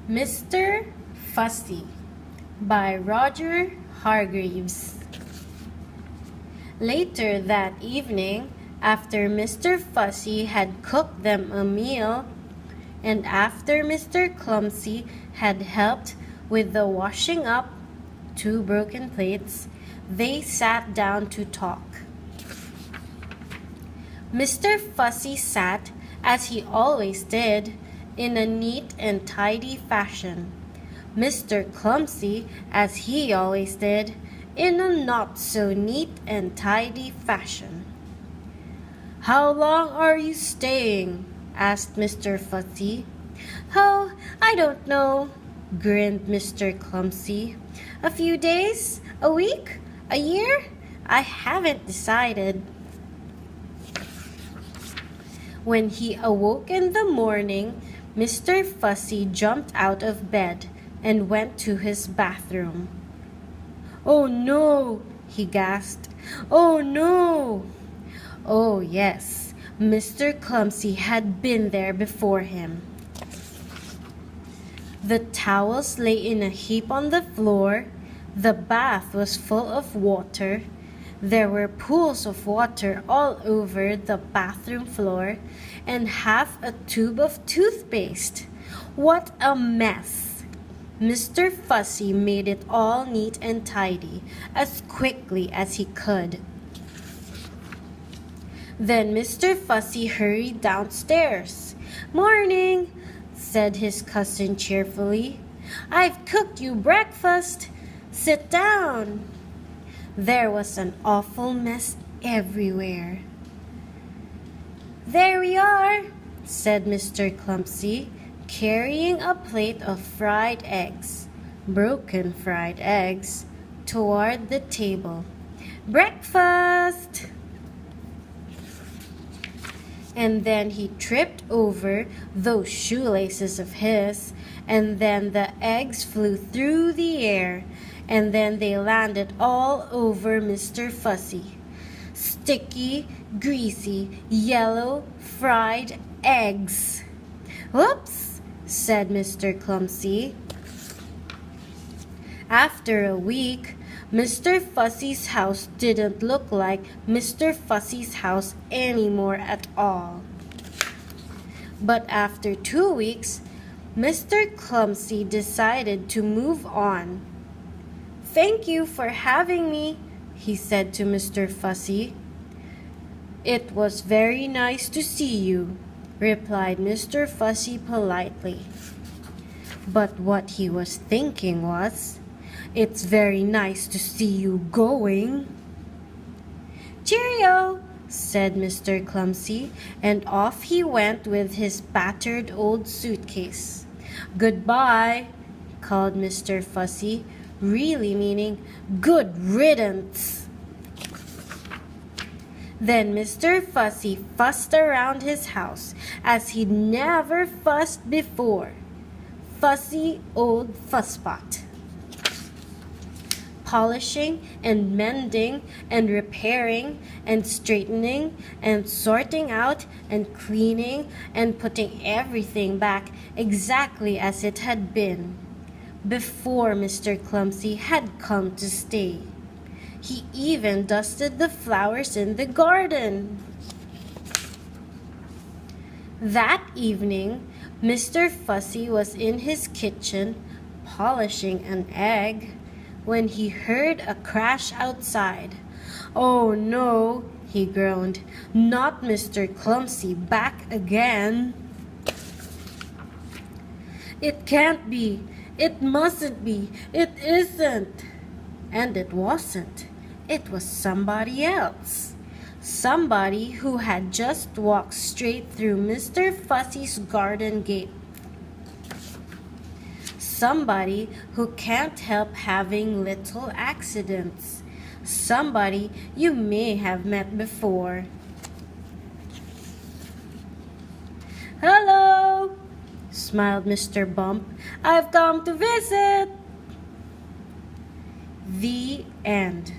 Mr. Fussy by Roger Hargreaves. Later that evening, after Mr. Fussy had cooked them a meal, and after Mr. Clumsy had helped with the washing up 2 broken plates, they sat down to talk. Mr. Fussy sat, as he always did, in a neat and tidy fashion. Mr. Clumsy, as he always did, in a not so neat and tidy fashion. "How long are you staying?" asked Mr. Fussy. "Oh, I don't know," grinned Mr. Clumsy. "A few days? A week? A year? I haven't decided." When he awoke in the morning, Mr. Fussy jumped out of bed and went to his bathroom. "Oh no!" he gasped. "Oh no!" Oh yes, Mr. Clumsy had been there before him. The towels lay in a heap on the floor. The bath was full of water. There were pools of water all over the bathroom floor and half a tube of toothpaste. What a mess! Mr. Fussy made it all neat and tidy as quickly as he could. Then Mr. Fussy hurried downstairs. "Morning," said his cousin cheerfully. "I've cooked you breakfast. Sit down." There was an awful mess everywhere. "There we are," said Mr. Clumsy, carrying a plate of fried eggs, broken fried eggs, toward the table. "Breakfast!" And then he tripped over those shoelaces of his, and then the eggs flew through the air, and then they landed all over Mr. Fussy. Sticky, greasy, yellow, fried eggs. "Whoops!" said Mr. Clumsy. After a week, Mr. Fussy's house didn't look like Mr. Fussy's house anymore at all. But after 2 weeks, Mr. Clumsy decided to move on. "Thank you for having me," he said to Mr. Fussy. "It was very nice to see you," replied Mr. Fussy politely. But what he was thinking was, "It's very nice to see you going." "Cheerio," said Mr. Clumsy, and off he went with his battered old suitcase. "Goodbye," called Mr. Fussy, really meaning good riddance. Then Mr. Fussy fussed around his house as he'd never fussed before. Fussy old fusspot. Polishing and mending and repairing and straightening and sorting out and cleaning and putting everything back exactly as it had been before Mr. Clumsy had come to stay. He even dusted the flowers in the garden. That evening, Mr. Fussy was in his kitchen polishing an egg when he heard a crash outside. "Oh no," he groaned, "not Mr. Clumsy back again." "It can't be. It mustn't be. It isn't." And it wasn't. It was somebody else. Somebody who had just walked straight through Mr. Fussy's garden gate. Somebody who can't help having little accidents. Somebody you may have met before. "Hello," smiled Mr. Bump. "I've come to visit." The end.